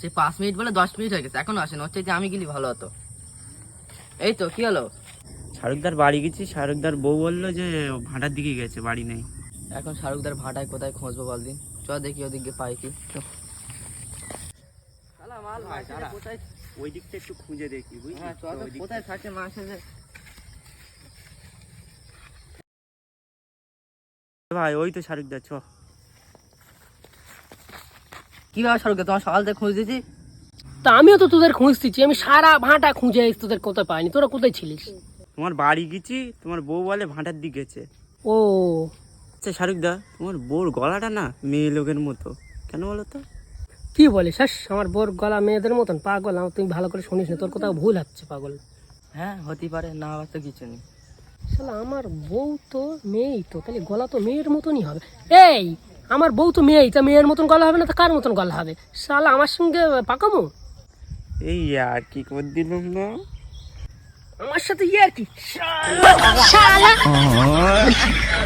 সে 5 minute বলে 10 minute হয়ে গেছে, এখনো আসেন। হচ্ছে যে আমি গেলি ভালো হতো। এই তো কি হলো? শাহরুখদার বাড়ি গেছি, শাহরুখদার বউ বললো যে ভাটার দিকে গেছে, বাড়ি নেই। এখন শাহরুখদার ভাটায় কোথায় খুঁজবো বলদিন? চ দেখি ওদিকে পাই কি। ওই দিকটা একটু খুঁজে দেখি, হ্যাঁ চ তো, কোথায় থাকে মাছ? ভাই ওই তো শাহরুখদার, চ। কি ব্যাপার শাহরুখ, তোমার সকাল থেকে খুঁজ দিয়েছি। তা আমিও তো তোদের খুঁজতেছি, আমি সারা ভাটা খুঁজে এসেছি, তোদের কোথায় পাইনি। তোরা কোথায় ছিলিস? তোমার বাড়ি গেছি, তোমার বউ বলে ভাটার দিকে গেছে। ও আচ্ছা শাহরুখদা, তোমার বউর গলাটা না মেয়ে লোকের মতো, কেন বলো তো? কি বলিস? শ্বাস, আমার বোর গলা মেয়েদের মতন? পাগল, আমার তুই ভালো করে শুনিস না, তোর কোথাও ভুল হচ্ছে পাগল। হ্যাঁ হতে পারে, না হওয়ার তো কিছু নেই। শালা আমার বউ তো মেয়েই, তো তাহলে গলা তো মেয়ের মতনই হবে। এই আমার বউ তো মেয়েই, তা মেয়ের মতন গলা হবে না তো কার মতন গলা হবে? শালা আমার সঙ্গে পাকামো? এই আর কি করে দিলাম না। আমার সাথে ইয়ে আর কি? শালা